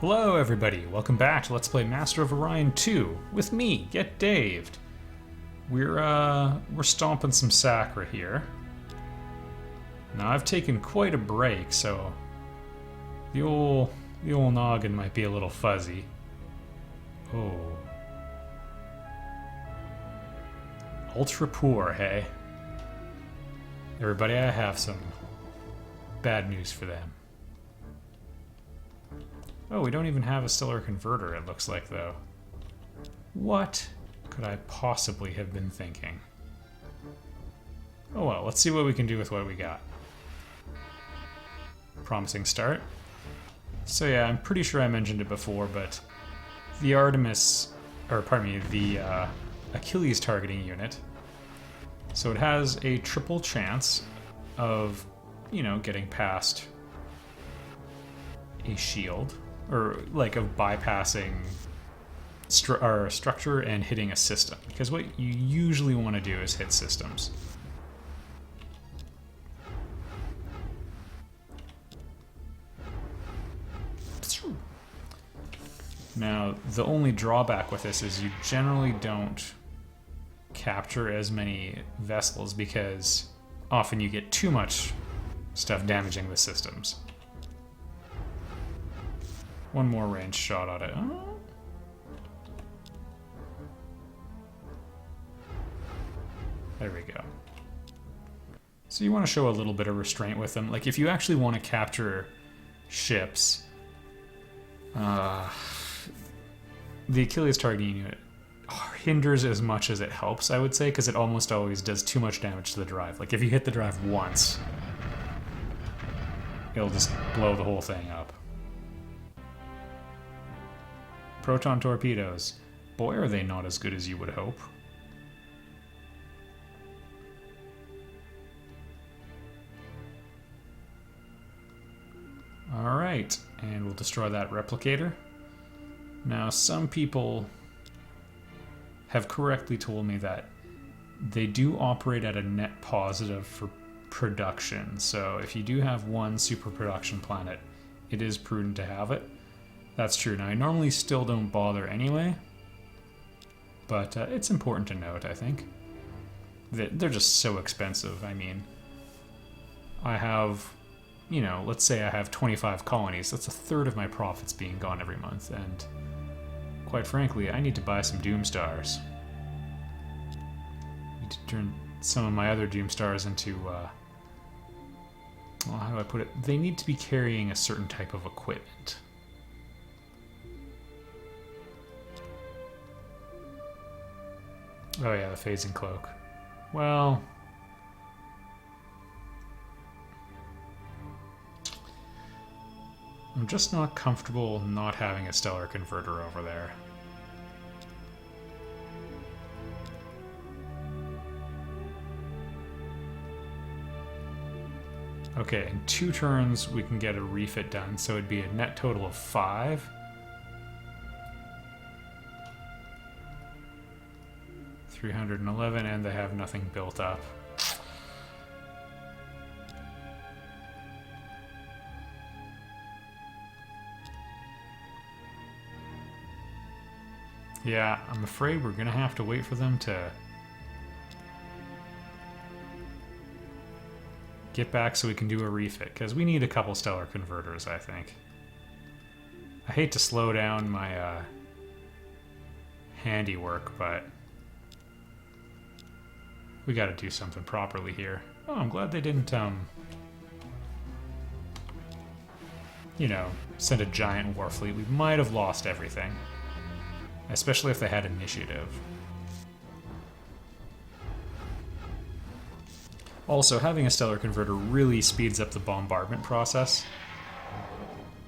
Hello everybody, welcome back to Let's Play Master of Orion 2 with me, Get Daved. We're stomping some Sakkra here. Now I've taken quite a break, so the old noggin might be a little fuzzy. Oh. Ultra poor, hey? Everybody, I have some bad news for them. Oh, we don't even have a stellar converter, it looks like, though. What could I possibly have been thinking? Oh well, let's see what we can do with what we got. Promising start. So yeah, I'm pretty sure I mentioned it before, but the the Achilles targeting unit. So it has a triple chance of, getting past a shield. Or, like, of bypassing structure and hitting a system. Because what you usually want to do is hit systems. Now, the only drawback with this is you generally don't capture as many vessels because often you get too much stuff damaging the systems. One more range shot at it. Oh. There we go. So you want to show a little bit of restraint with them. Like, if you actually want to capture ships, the Achilles targeting unit hinders as much as it helps, I would say, because it almost always does too much damage to the drive. Like, if you hit the drive once, it'll just blow the whole thing up. Proton torpedoes. Boy, are they not as good as you would hope. Alright, and we'll destroy that replicator. Now, some people have correctly told me that they do operate at a net positive for production. So if you do have one super production planet, it is prudent to have it. That's true. Now, I normally still don't bother anyway, but it's important to note, I think. They're just so expensive. I mean, I have, let's say I have 25 colonies. That's a third of my profits being gone every month, and quite frankly, I need to buy some Doomstars. I need to turn some of my other Doomstars into, well, how do I put it? They need to be carrying a certain type of equipment. Oh yeah, the phasing cloak. Well, I'm just not comfortable not having a stellar converter over there. Okay, in 2 turns we can get a refit done, so it'd be a net total of 5. 311, and they have nothing built up. Yeah, I'm afraid we're gonna have to wait for them to get back so we can do a refit, because we need a couple stellar converters, I think. I hate to slow down my handiwork, but we gotta do something properly here. Oh, I'm glad they didn't, send a giant war fleet. We might have lost everything. Especially if they had initiative. Also, having a stellar converter really speeds up the bombardment process.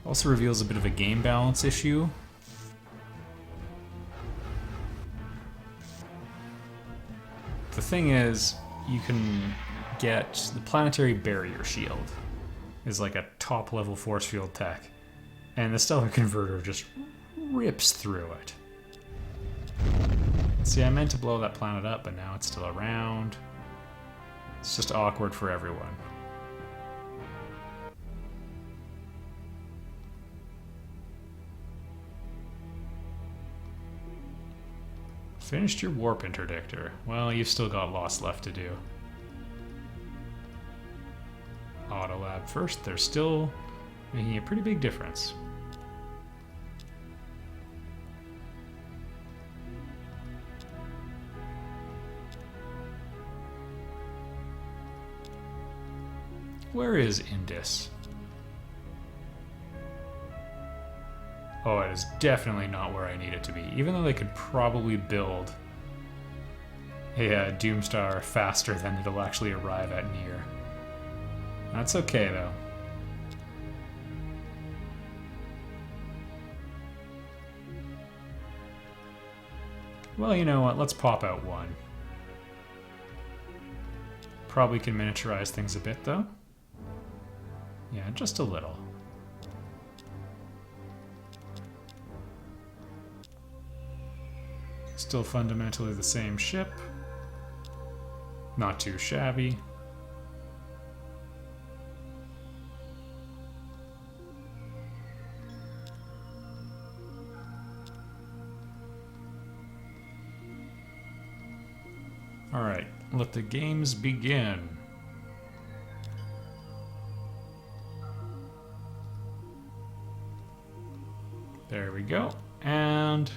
Also reveals a bit of a game balance issue. The thing is, you can get the planetary barrier shield is like a top level force field tech, and the stellar converter just rips through it. See, I meant to blow that planet up, but now it's still around. It's just awkward for everyone. Finished your warp interdictor. Well, you've still got lots left to do. Auto lab first. They're still making a pretty big difference. Where is Indus? Oh, it is definitely not where I need it to be, even though they could probably build a Doomstar faster than it'll actually arrive at near. That's okay, though. Well, you know what? Let's pop out one. Probably can miniaturize things a bit, though. Yeah, just a little. Still fundamentally the same ship. Not too shabby. Alright, let the games begin. There we go. And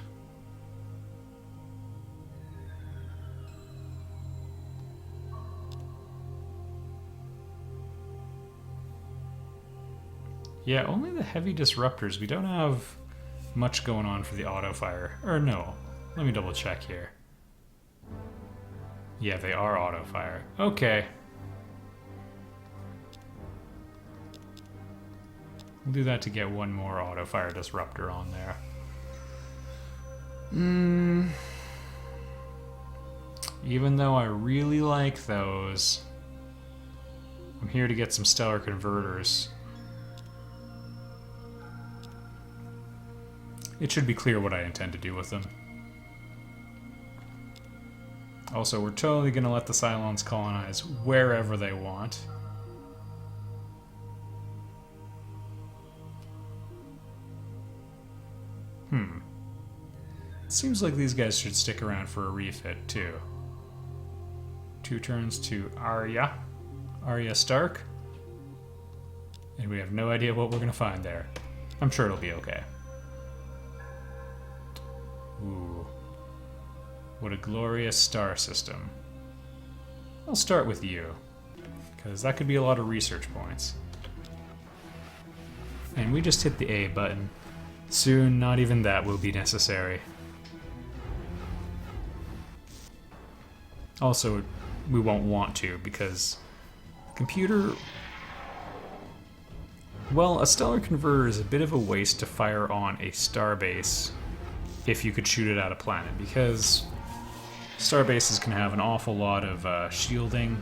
yeah, only the heavy disruptors. We don't have much going on for the auto fire. Or no, let me double check here. Yeah, they are auto fire. Okay. We'll do that to get one more auto fire disruptor on there. Even though I really like those, I'm here to get some stellar converters. It should be clear what I intend to do with them. Also, we're totally going to let the Cylons colonize wherever they want. Seems like these guys should stick around for a refit, too. 2 turns to Arya Stark. And we have no idea what we're going to find there. I'm sure it'll be okay. Ooh. What a glorious star system. I'll start with you, because that could be a lot of research points. And we just hit the A button. Soon, not even that will be necessary. Also, we won't want to, because the computer... Well, a stellar converter is a bit of a waste to fire on a starbase if you could shoot it at a planet, because starbases can have an awful lot of shielding.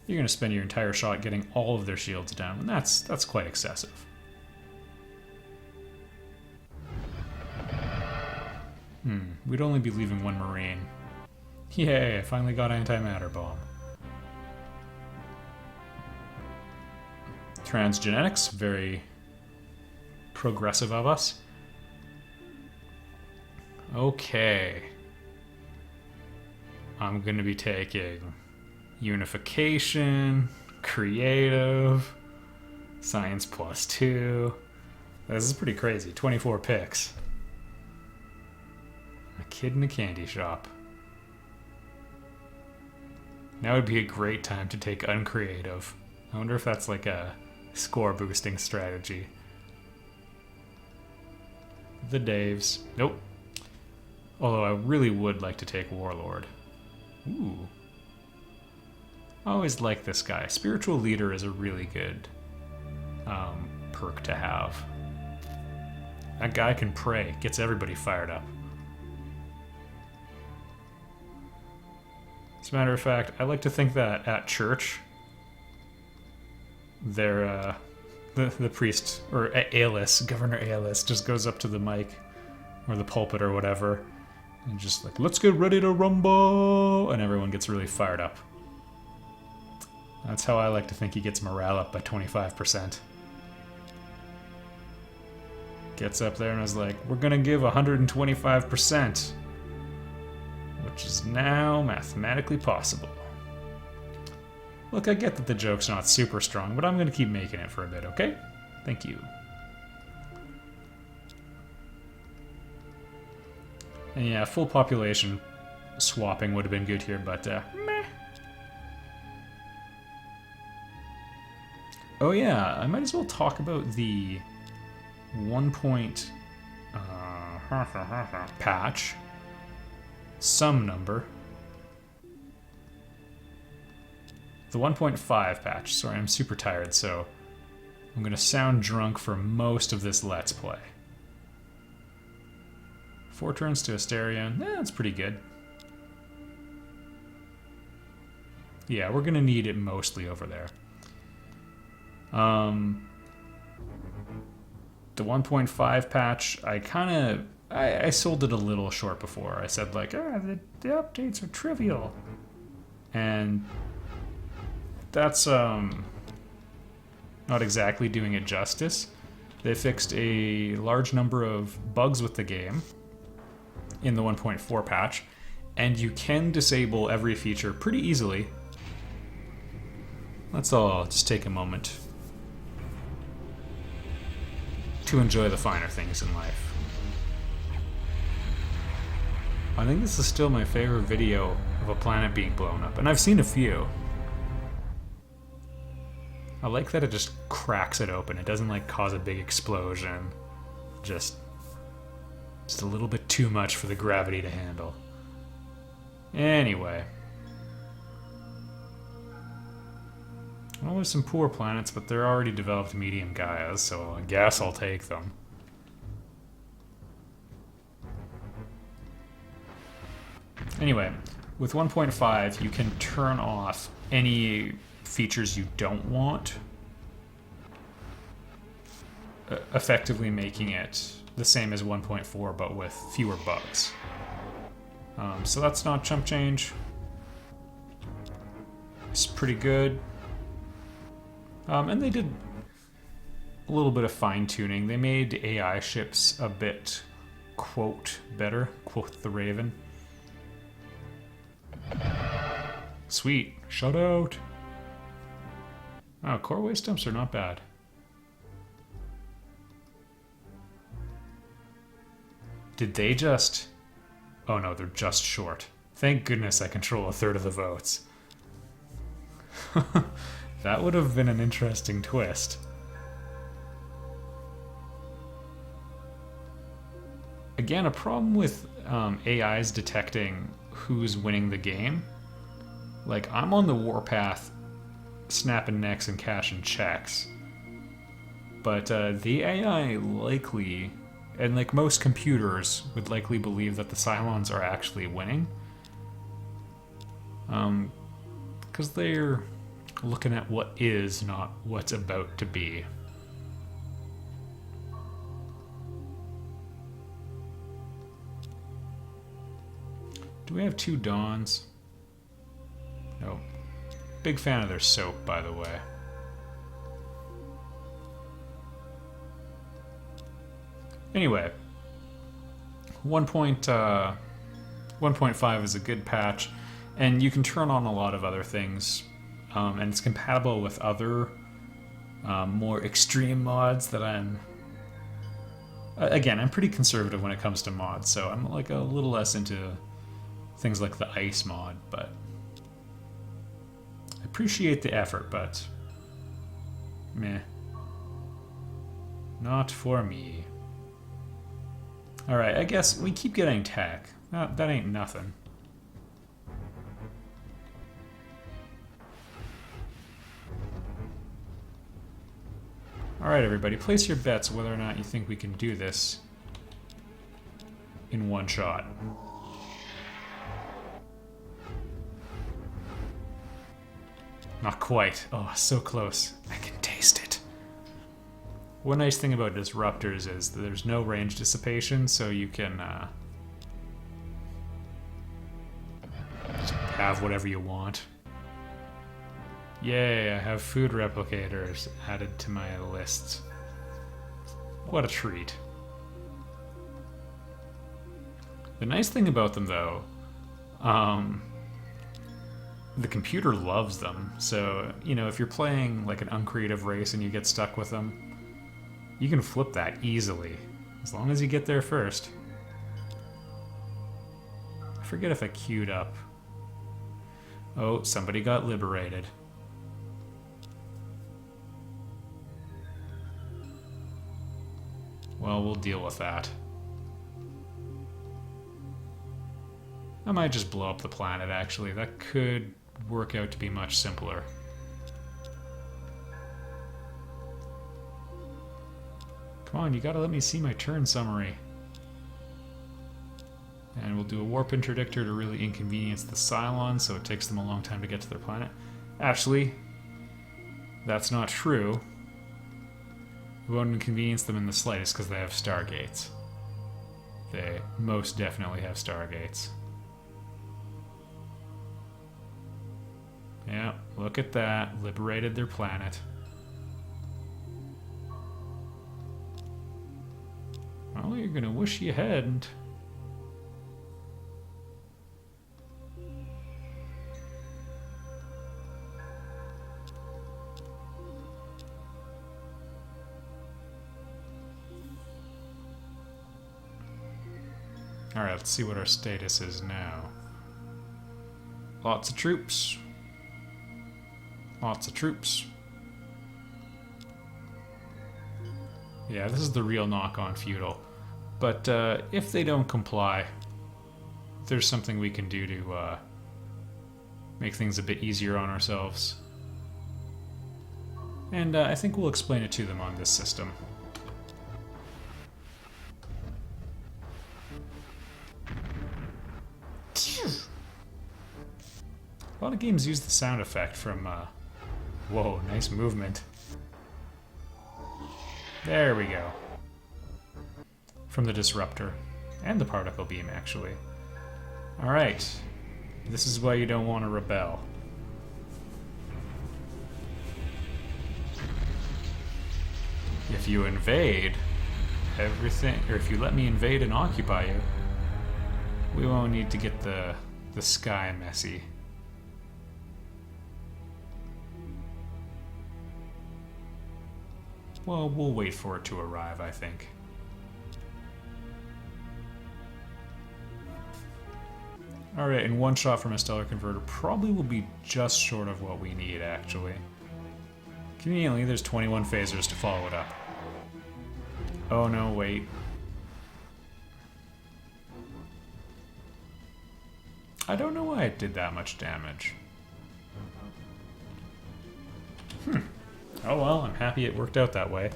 You're going to spend your entire shot getting all of their shields down, and that's quite excessive. We'd only be leaving one Marine. Yay, I finally got antimatter bomb. Transgenetics, very progressive of us. Okay. I'm going to be taking Unification, Creative, Science +2. This is pretty crazy. 24 picks. A kid in a candy shop. Now would be a great time to take Uncreative. I wonder if that's like a score boosting strategy. The Daves. Nope. Although I really would like to take Warlord. Ooh. I always like this guy. Spiritual Leader is a really good perk to have. That guy can pray. Gets everybody fired up. As a matter of fact, I like to think that at church, the priest, or Aeolus, Governor Aeolus, just goes up to the mic, or the pulpit or whatever, and just like, let's get ready to rumble, and everyone gets really fired up. That's how I like to think he gets morale up by 25%. Gets up there and is like, we're gonna give 125%. which is now mathematically possible. Look, I get that the joke's not super strong, but I'm going to keep making it for a bit, okay? Thank you. And yeah, full population swapping would have been good here, but meh. Oh yeah, I might as well talk about the 1 point patch. Some number. The 1.5 patch. Sorry, I'm super tired, so I'm going to sound drunk for most of this Let's Play. 4 turns to Asterion. That's pretty good. Yeah, we're going to need it mostly over there. The 1.5 patch, I sold it a little short before. I said, like, the updates are trivial. And that's not exactly doing it justice. They fixed a large number of bugs with the game in the 1.4 patch, and you can disable every feature pretty easily. Let's all just take a moment to enjoy the finer things in life. I think this is still my favorite video of a planet being blown up, and I've seen a few. I like that it just cracks it open. It doesn't like cause a big explosion. Just a little bit too much for the gravity to handle. Anyway. Well, there's some poor planets, but they're already developed medium Gaias, so I guess I'll take them. Anyway, with 1.5, you can turn off any features you don't want, effectively making it the same as 1.4, but with fewer bugs. So that's not chump change. It's pretty good. And they did a little bit of fine-tuning. They made AI ships a bit, quote, better, quote the Raven. Sweet. Shut out. Oh, core waste dumps are not bad. Did they just... Oh no, they're just short. Thank goodness I control 1/3 of the votes. That would have been an interesting twist. Again, a problem with AIs detecting who's winning the game. Like, I'm on the warpath snapping necks and cashing checks. But the AI likely, and like most computers, would likely believe that the Cylons are actually winning. Because they're looking at what is, not what's about to be. Do we have 2 Dawns? Nope. Big fan of their soap, by the way. Anyway, 1.5 is a good patch, and you can turn on a lot of other things, and it's compatible with other more extreme mods that I'm... Again, I'm pretty conservative when it comes to mods, so I'm like a little less into things like the ice mod, but I appreciate the effort, but meh. Not for me. Alright, I guess we keep getting tech. That ain't nothing. Alright everybody, place your bets whether or not you think we can do this in one shot. Not quite. Oh, so close. I can taste it. One nice thing about disruptors is that there's no range dissipation, so you can just have whatever you want. Yay, I have food replicators added to my list. What a treat. The nice thing about them, though, The computer loves them. So, you know, if you're playing like an uncreative race and you get stuck with them, you can flip that easily, as long as you get there first. I forget if I queued up. Oh, somebody got liberated. Well, we'll deal with that. I might just blow up the planet, actually. That could work out to be much simpler. Come on, you gotta let me see my turn summary. And we'll do a warp interdictor to really inconvenience the Cylons, so it takes them a long time to get to their planet. Actually, that's not true. We won't inconvenience them in the slightest because they have stargates. They most definitely have stargates. Yeah, look at that. Liberated their planet. Well, you're gonna wish you hadn't. Alright, let's see what our status is now. Lots of troops. Lots of troops. Yeah, this is the real knock on feudal. But if they don't comply, there's something we can do to make things a bit easier on ourselves. And I think we'll explain it to them on this system. A lot of games use the sound effect from, whoa, nice movement. There we go. From the disruptor. And the particle beam, actually. Alright. This is why you don't want to rebel. If you invade everything, or if you let me invade and occupy you, we won't need to get the sky messy. Well, we'll wait for it to arrive, I think. Alright, and one shot from a stellar converter probably will be just short of what we need, actually. Conveniently, there's 21 phasers to follow it up. Oh no, wait. I don't know why it did that much damage. Oh well, I'm happy it worked out that way.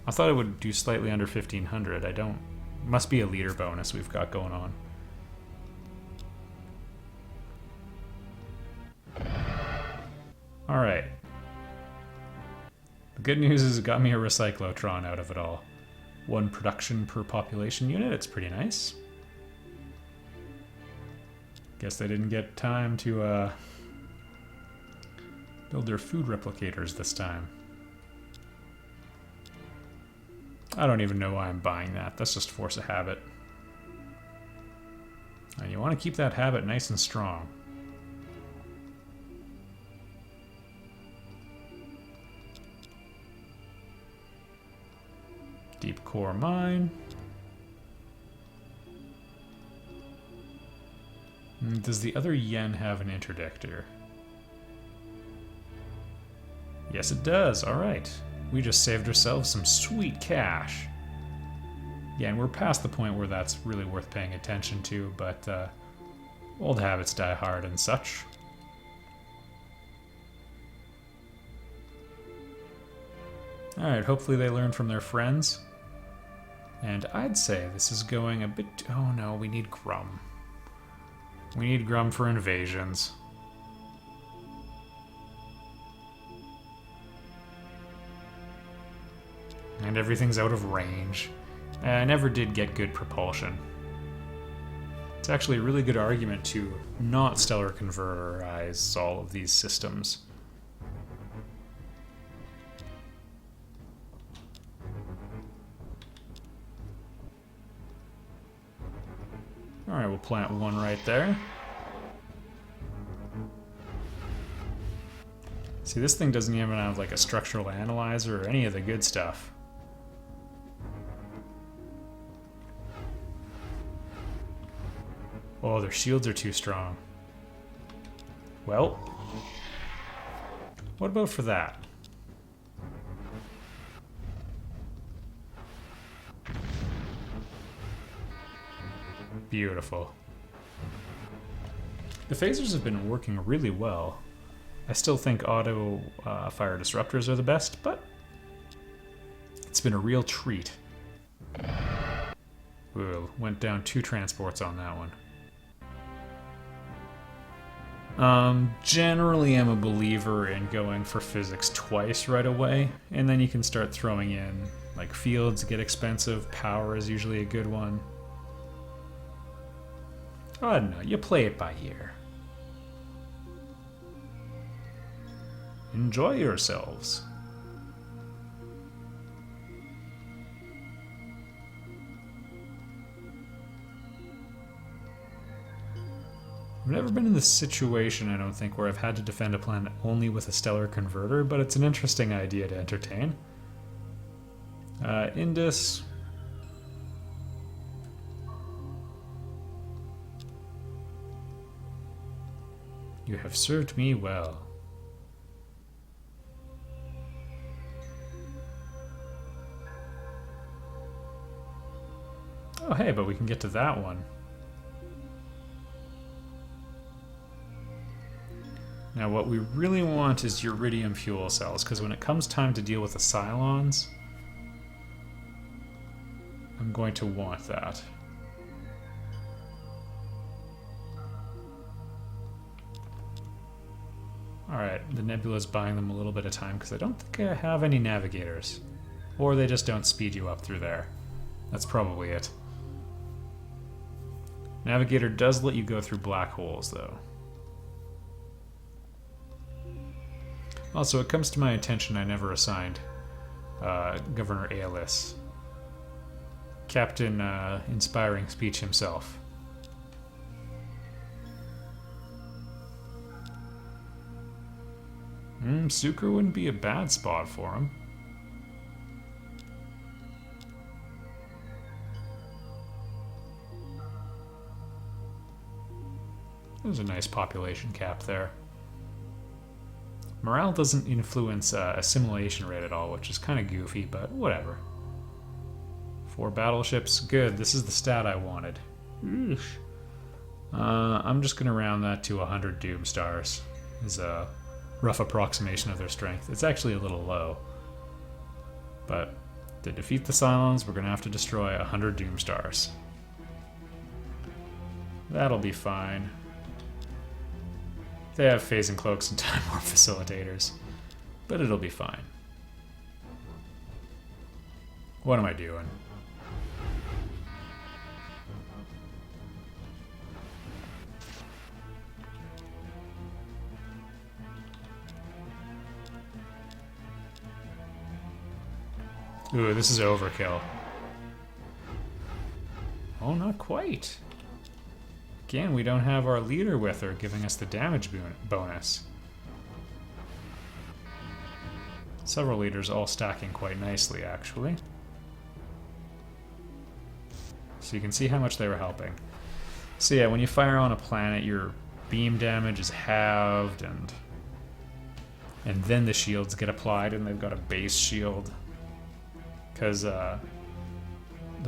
I thought it would do slightly under 1500. I don't... Must be a leader bonus we've got going on. Alright. The good news is it got me a recyclotron out of it all. 1 production per population unit, it's pretty nice. Guess they didn't get time to build their food replicators this time. I don't even know why I'm buying that. That's just force of habit. And you want to keep that habit nice and strong. Deep core mine. Does the other yen have an interdictor? Yes, it does. All right. We just saved ourselves some sweet cash. Yeah, and we're past the point where that's really worth paying attention to, but old habits die hard and such. Alright, hopefully they learn from their friends. And I'd say this is going a bit... Oh no, we need Grum. We need Grum for invasions. And everything's out of range. I never did get good propulsion. It's actually a really good argument to not stellar converterize all of these systems. Alright, we'll plant 1 right there. See, this thing doesn't even have like a structural analyzer or any of the good stuff. Oh, their shields are too strong. Well, what about for that? Beautiful. The phasers have been working really well. I still think auto fire disruptors are the best, but it's been a real treat. Ooh, went down 2 transports on that one. Generally I'm a believer in going for physics twice right away, and then you can start throwing in, like, fields get expensive, power is usually a good one. I don't know, you play it by ear. Enjoy yourselves. I've never been in this situation, I don't think, where I've had to defend a planet only with a stellar converter, but it's an interesting idea to entertain. Indus. You have served me well. Oh hey, but we can get to that one. Now what we really want is uridium fuel cells, because when it comes time to deal with the Cylons, I'm going to want that. Alright, the nebula's buying them a little bit of time, because I don't think I have any navigators. Or they just don't speed you up through there. That's probably it. Navigator does let you go through black holes, though. Also, it comes to my attention I never assigned Governor Aeolus. Captain Inspiring Speech himself. Sakkra wouldn't be a bad spot for him. There's a nice population cap there. Morale doesn't influence assimilation rate at all, which is kind of goofy, but whatever. 4 battleships, good. This is the stat I wanted. I'm just going to round that to 100 Doom Stars. Is a rough approximation of their strength. It's actually a little low. But to defeat the Cylons, we're going to have to destroy 100 Doom Stars. That'll be fine. They have phasing cloaks and time warp facilitators, but it'll be fine. What am I doing? Ooh, this is overkill. Oh, not quite. Again, we don't have our leader with her, giving us the damage bonus. Several leaders all stacking quite nicely, actually. So you can see how much they were helping. So yeah, when you fire on a planet, your beam damage is halved, and then the shields get applied, and they've got a base shield. Because the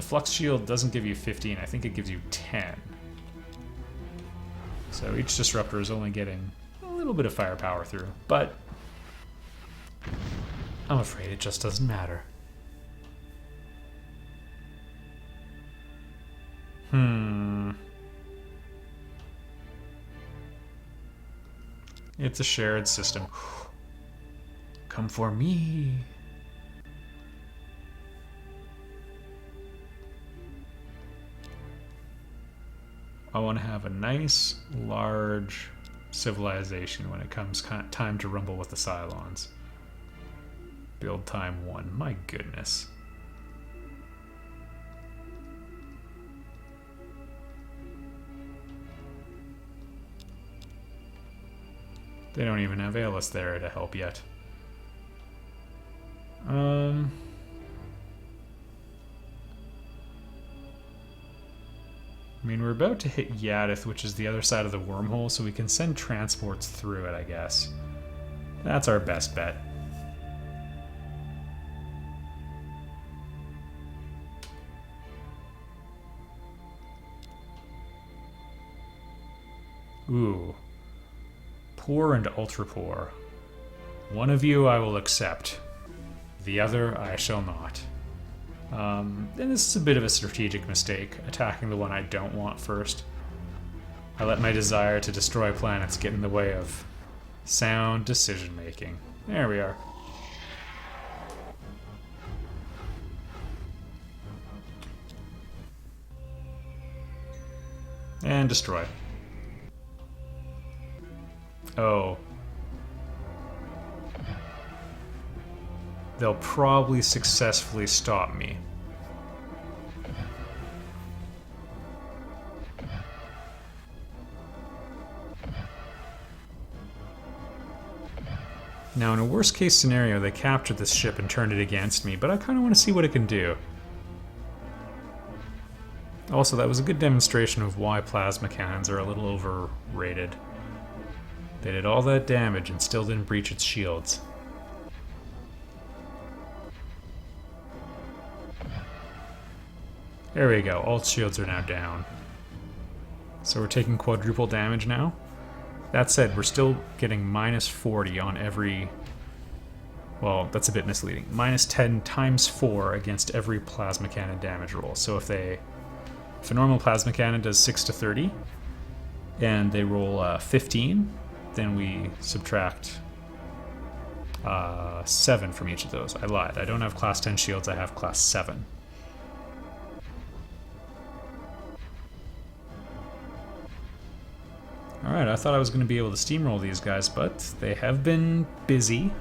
flux shield doesn't give you 15, I think it gives you 10. So each disruptor is only getting a little bit of firepower through, but I'm afraid it just doesn't matter. It's a shared system. Come for me. I want to have a nice, large civilization when it comes time to rumble with the Cylons. Build time 1. My goodness. They don't even have Aelus there to help yet. I mean, we're about to hit Yadith, which is the other side of the wormhole, so we can send transports through it, I guess. That's our best bet. Ooh. Poor and ultra poor. One of you I will accept. The other I shall not. And this is a bit of a strategic mistake, attacking the one I don't want first. I let my desire to destroy planets get in the way of sound decision making. There we are. And destroy. Oh. They'll probably successfully stop me. Now, in a worst-case scenario, they captured this ship and turned it against me, but I kind of want to see what it can do. Also, that was a good demonstration of why plasma cannons are a little overrated. They did all that damage and still didn't breach its shields. There we go, all shields are now down. So we're taking quadruple damage now. That said, we're still getting minus 40 on every... Well, that's a bit misleading. Minus 10 times 4 against every plasma cannon damage roll. So if a normal plasma cannon does 6 to 30, and they roll 15, then we subtract 7 from each of those. I lied. I don't have class 10 shields, I have class 7. Alright, I thought I was going to be able to steamroll these guys, but they have been busy.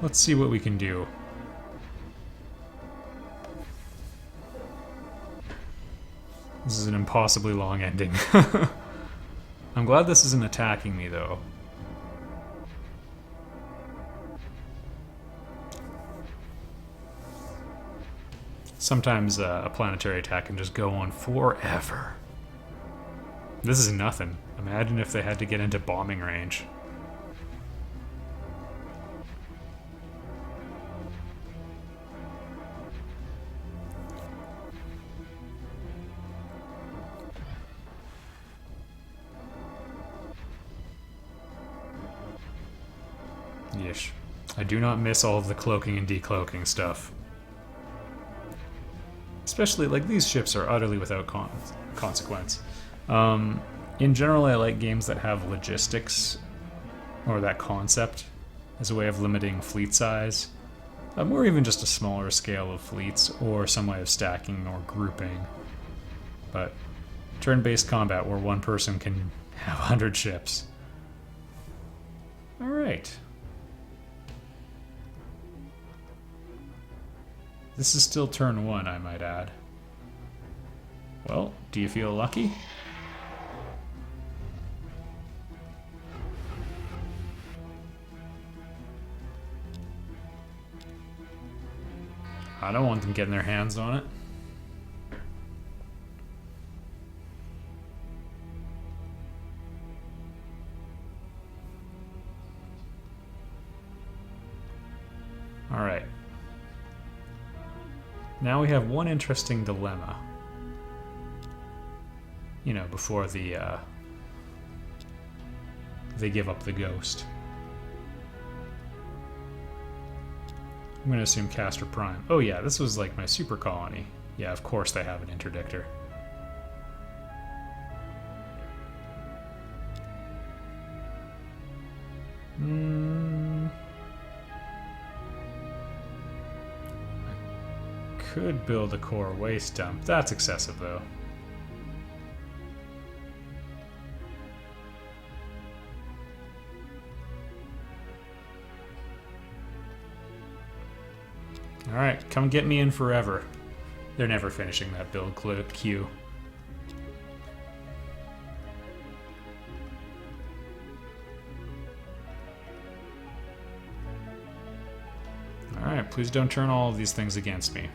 Let's see what we can do. This is an impossibly long ending. I'm glad this isn't attacking me, though. Sometimes a planetary attack can just go on forever. This is nothing. Imagine if they had to get into bombing range. Yeesh. I do not miss all of the cloaking and decloaking stuff. Especially, like, these ships are utterly without consequence. In general, I like games that have logistics, or that concept, as a way of limiting fleet size. Or even just a smaller scale of fleets, or some way of stacking or grouping. But turn-based combat where one person can have 100 ships. Alright. This is still turn 1, I might add. Well, do you feel lucky? I don't want them getting their hands on it. All right. Now we have one interesting dilemma. You know, before they give up the ghost. I'm going to assume Castor Prime. Oh yeah, this was like my super colony. Yeah, of course they have an interdictor. Could build a core waste dump. That's excessive, though. Alright, come get me in forever. They're never finishing that build queue. Alright, please don't turn all of these things against me.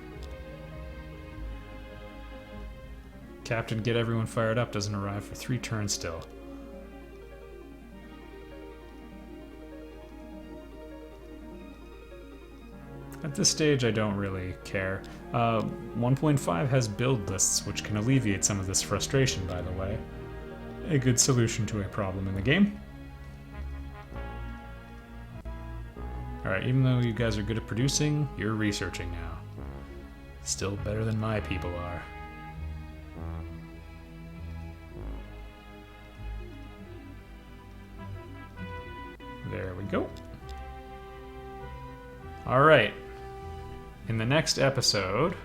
Captain, get everyone fired up doesn't arrive for 3 turns still. At this stage, I don't really care. 1.5 has build lists, which can alleviate some of this frustration, by the way. A good solution to a problem in the game. Alright, even though you guys are good at producing, you're researching now. Still better than my people are. There we go. Alright. In the next episode...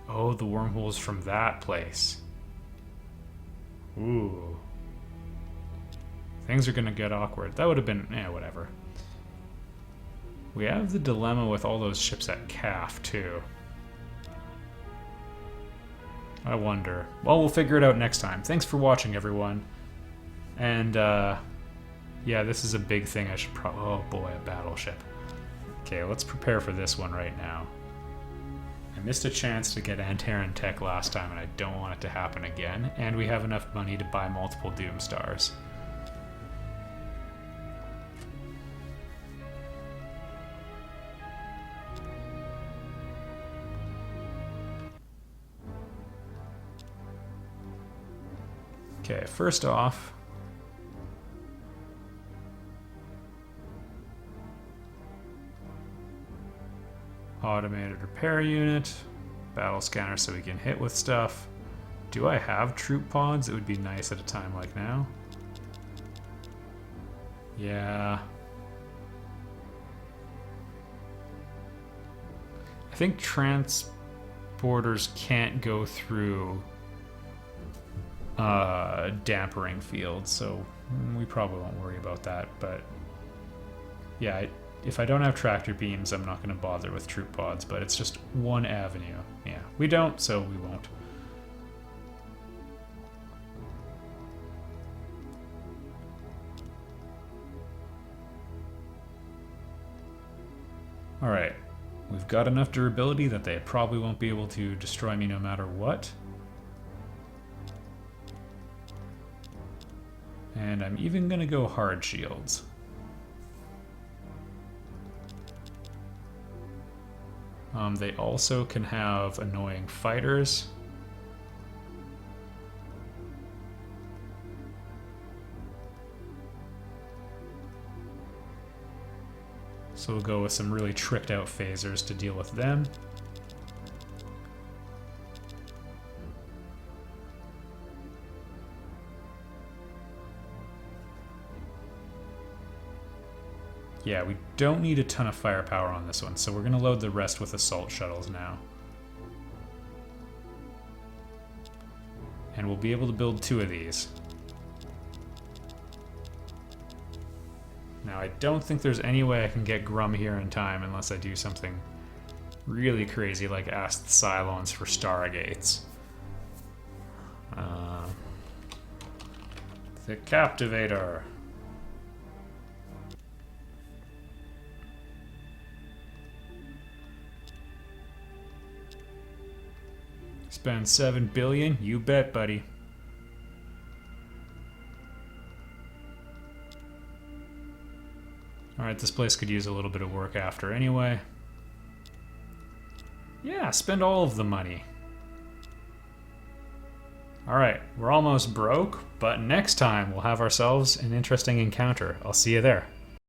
Oh, the wormholes from that place. Ooh. Things are gonna get awkward. That would have been... whatever. We have the dilemma with all those ships at CAF, too. I wonder. Well, we'll figure it out next time. Thanks for watching, everyone. And, yeah, this is a big thing I should probably... Oh boy, a battleship. Okay, let's prepare for this one right now. I missed a chance to get Antaran tech last time, and I don't want it to happen again. And we have enough money to buy multiple Doom Stars. Okay, first off, automated repair unit, battle scanner so we can hit with stuff. Do I have troop pods? It would be nice at a time like now. Yeah. I think transporters can't go through dampering fields, so we probably won't worry about that, but yeah, if I don't have tractor beams, I'm not going to bother with troop pods, but it's just one avenue. Yeah, we don't, so we won't. Alright, we've got enough durability that they probably won't be able to destroy me no matter what. And I'm even going to go hard shields. They also can have annoying fighters. So we'll go with some really tricked out phasers to deal with them. Yeah, we don't need a ton of firepower on this one, so we're going to load the rest with assault shuttles now. And we'll be able to build 2 of these. Now, I don't think there's any way I can get Grum here in time unless I do something really crazy like ask the Cylons for Stargates. The Captivator. Spend 7 billion? You bet, buddy. Alright, this place could use a little bit of work after anyway. Yeah, spend all of the money. Alright, we're almost broke, but next time we'll have ourselves an interesting encounter. I'll see you there.